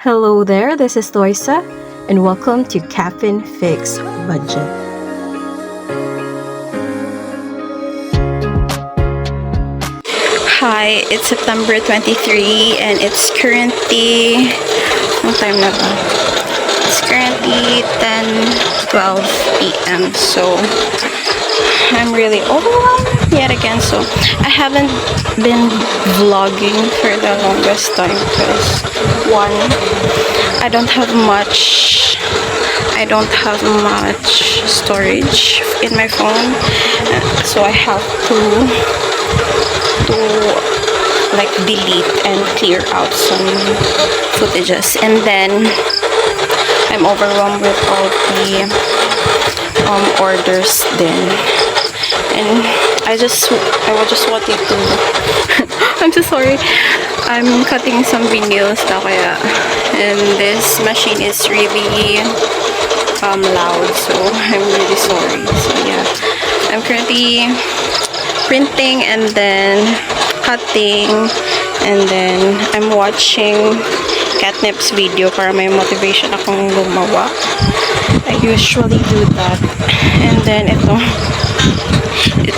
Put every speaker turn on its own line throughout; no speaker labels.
Hello there, this is Loisa, and welcome to Caffeine Fix Budget.
Hi, it's September 23 and it's currently, what time na ba? It's currently 10:12 p.m. So, I'm really overwhelmed yet again. So, I haven't been vlogging for the longest time because, one, I don't have much storage in my phone. So, I have to like delete and clear out some footages, and then I'm overwhelmed with all the orders then, and I was just wanting to I'm so sorry, I'm cutting some vinyls na kaya, and this machine is really loud, so I'm really sorry. So yeah, I'm currently printing and then cutting, and then I'm watching Catnip's video para may motivation akong gumawa. I usually do that. And then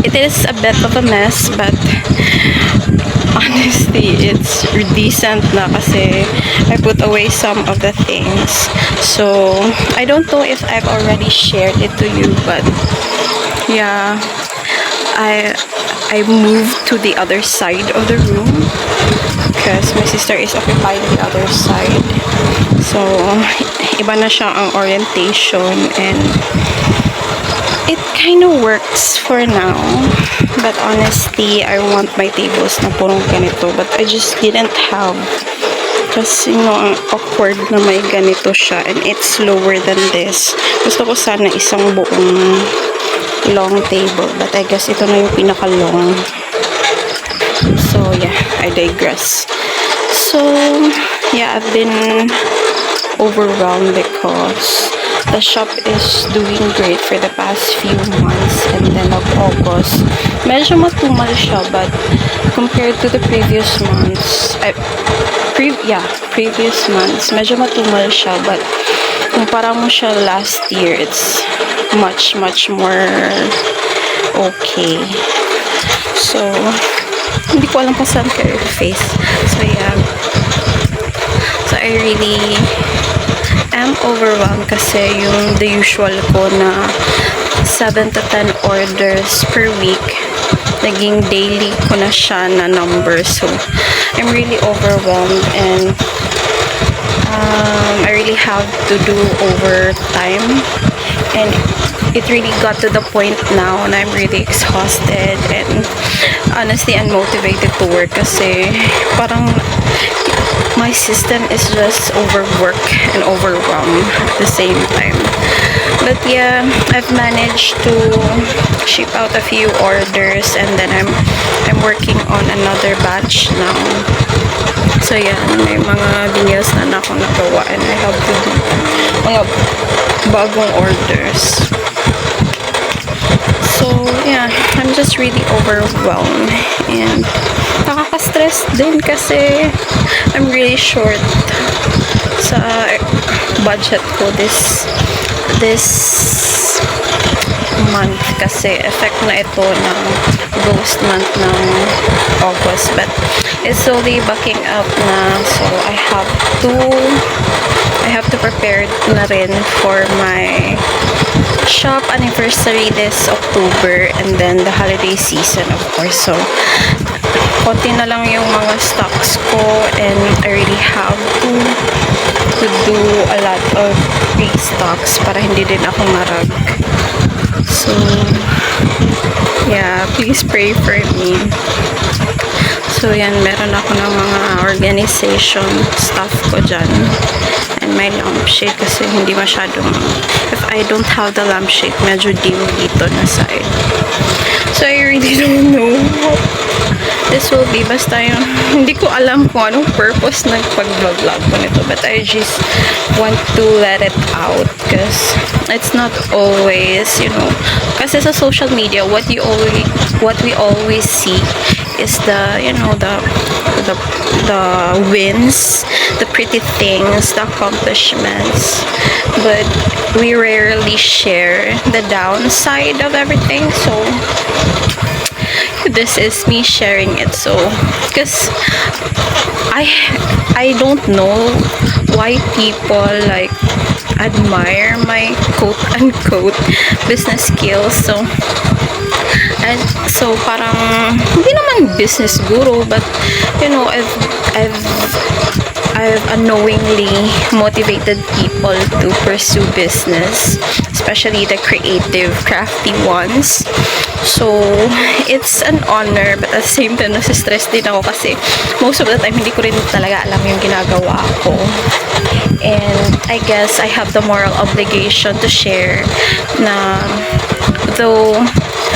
it is a bit of a mess, but honestly it's decent na kasi I put away some of the things. So I don't know if I've already shared it to you, but yeah, I moved to the other side of the room because my sister is occupying the other side. So, iba na siya ang orientation, and it kind of works for now. But honestly, I want my tables na purong ganito, but I just didn't have, kasi ang awkward na may ganito siya and it's lower than this. Gusto ko sana isang buong long table, but I guess ito na yung pinaka-long. So yeah, I digress. So yeah, I've been overwhelmed because the shop is doing great for the past few months, and then of August medyo matumal siya, but compared to the previous months, previous months medyo matumal siya, but kumpara mo siya last year, it's much more okay. So hindi ko alam kung saan kayo face. So yeah, so I really am overwhelmed kasi yung the usual ko na 7 to 10 orders per week, naging daily ko na siya na number. So I'm really overwhelmed, and I really have to do overtime, and it really got to the point now and I'm really exhausted and honestly unmotivated to work kasi parang my system is just overworked and overwhelmed at the same time. But yeah, I've managed to ship out a few orders, and then I'm working on another batch now. So yeah, may mga vinyls na ako nagawa, and I have to do mga bagong orders. So yeah, I'm just really overwhelmed, and nakaka-stress din kasi I'm really short sa budget ko this month kasi effect na ito ng ghost month ng August, but it's slowly backing up na, so I have to prepare na rin for my shop anniversary this October, and then the holiday season of course. So konti na lang yung mga stocks ko, and I really have to do a lot of restocks para hindi din ako marag. So yeah, please pray for me. So yan, meron ako ng mga organization stuff ko dyan, and my lampshade kasi hindi masyadong, if I don't have the lampshade, medyo dim dito na side. So I really don't know what this will be. Basta yung, hindi ko alam kung anong purpose ng pag-vlog ko nito, but I just want to let it out because it's not always, kasi sa social media, what we always see is the wins, the pretty things, the accomplishments, but we rarely share the downside of everything. So this is me sharing it. So because I don't know why people like admire my quote unquote business skills. So and so parang hindi naman business guru, but you know, I've unknowingly motivated people to pursue business, especially the creative, crafty ones. So, it's an honor, but at the same time, nasa-stress din ako kasi most of the time, hindi ko rin talaga alam yung ginagawa ko. And I guess I have the moral obligation to share na though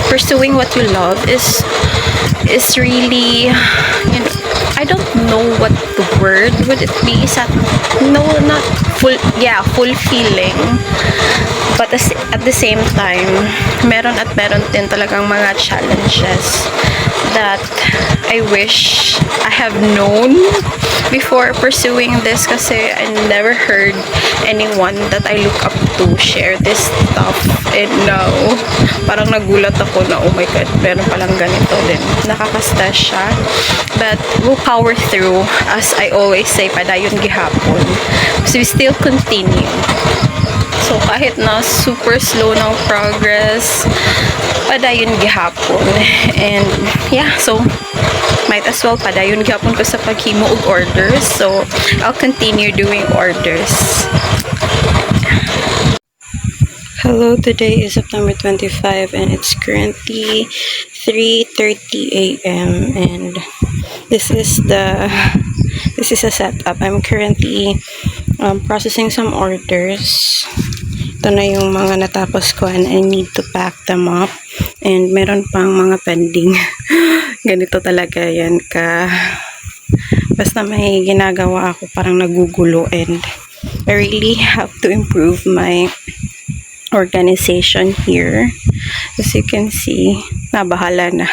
pursuing what you love is really, you know, I don't know what the word would it be. No, not fulfilling. But at the same time, meron din talagang mga challenges that I wish I have known before pursuing this, kasi I never heard anyone that I look up to share this stuff. And now, parang nagulat ako na, oh my god, meron palang ganito din. Nakaka-stress siya. But we'll power through. As I always say, padayon gihapon. So we still continue. So kahit na super slow ng progress, padayon gihapon. And yeah, so might as well padayon gihapon ko sa paghimo og orders. So I'll continue doing orders. Hello, today is September 25 and it's currently 3:30 a.m. and this is a setup. I'm currently processing some orders. Ito na yung mga natapos ko and I need to pack them up. And meron pang mga pending. Ganito talaga yan ka. Basta may ginagawa ako, parang nagugulo, and I really have to improve my organization here. As you can see, nabahala na.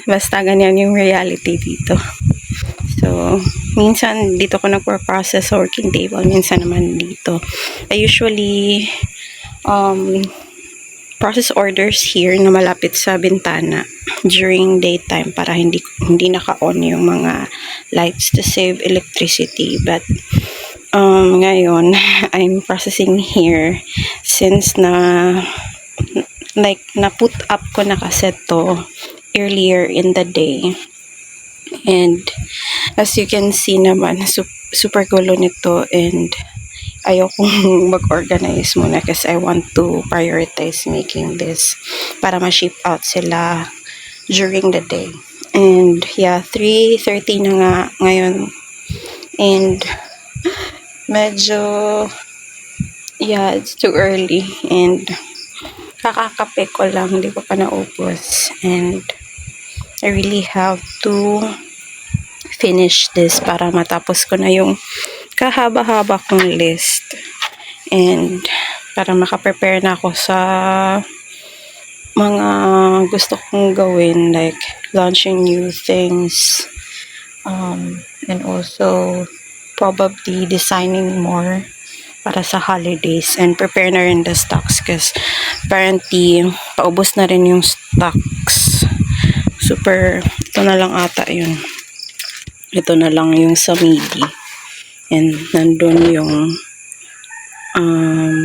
Basta ganyan yung reality dito. So, minsan dito ko nagpo-process sa working table, minsan naman dito. I usually process orders here na malapit sa bintana during daytime para hindi naka-on yung mga lights to save electricity. But ngayon, I'm processing here since na-put up ko na kasi to earlier in the day. And as you can see naman, super gulo nito, and ayokong mag-organize muna kasi I want to prioritize making this para ma-ship out sila during the day. And yeah, 3:30 na nga ngayon. And medyo, yeah, it's too early. And kakakape ko lang, hindi ko pa naubos. And I really have to finish this para matapos ko na yung kahaba-haba kong list. And para makaprepare na ako sa mga gusto kong gawin, like launching new things, and also probably designing more para sa holidays, and prepare na rin the stocks kasi apparently paubos na rin yung stocks. Ito na lang ata yun. Ito na lang yung sa midi. And nandun yung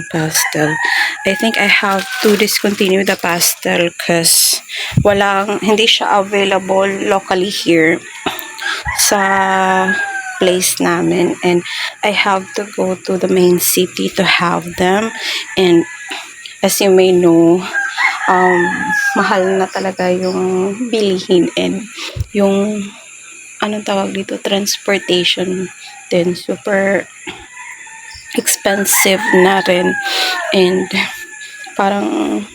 pastel. I think I have to discontinue the pastel because hindi siya available locally here sa place namin. And I have to go to the main city to have them. And as you may know, mahal na talaga yung bilihin, and yung anong tawag dito, transportation din super expensive na rin, and parang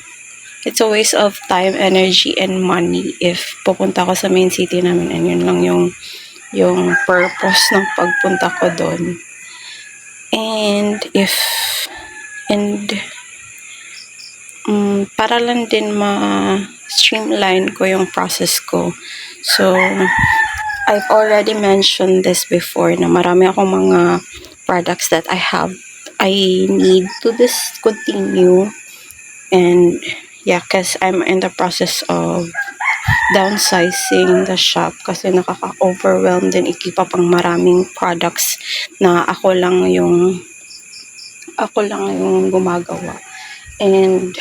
it's a waste of time, energy, and money if pupunta ko sa main city namin, and yun lang yung purpose ng pagpunta ko doon. Para lang din ma-streamline ko yung process ko. So, I've already mentioned this before na marami akong mga products that I need to discontinue. And yeah, because I'm in the process of downsizing the shop kasi nakaka-overwhelm din i-keep up ang maraming products na ako lang yung gumagawa. And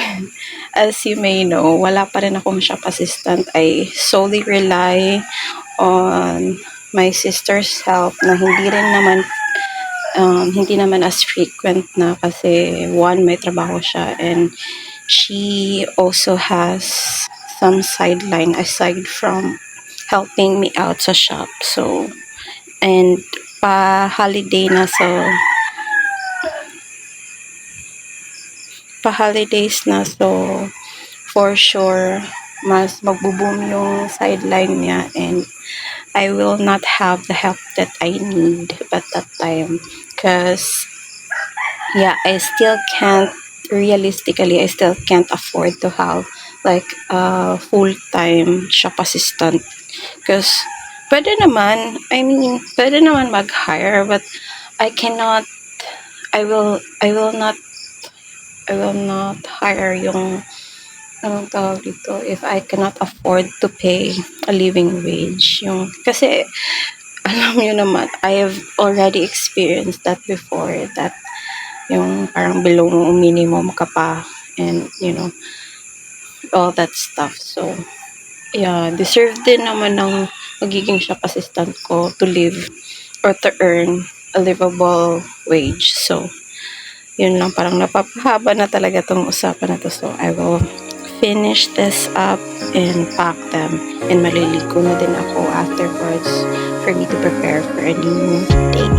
as you may know, wala pa rin akong shop assistant. I solely rely on my sister's help na hindi naman as frequent na kasi one, may trabaho siya, and she also has some sideline aside from helping me out sa shop. So, and pa-holidays na, so for sure mas magbo-boom yung sideline niya, and I will not have the help that I need at that time because yeah, I still can't afford to have like a full-time shop assistant because pwede naman mag-hire, but I will not hire yung anong tawag dito if I cannot afford to pay a living wage. Kasi alam nyo naman, I have already experienced that before, that yung parang below minimum ka pa, and all that stuff. So yeah, deserve din naman ng magiging shop assistant ko to live or to earn a livable wage. So yun lang, parang napapahaba na talaga tong usapan na to. So I will finish this up and pack them, and maliligo na din ako afterwards for me to prepare for a new day.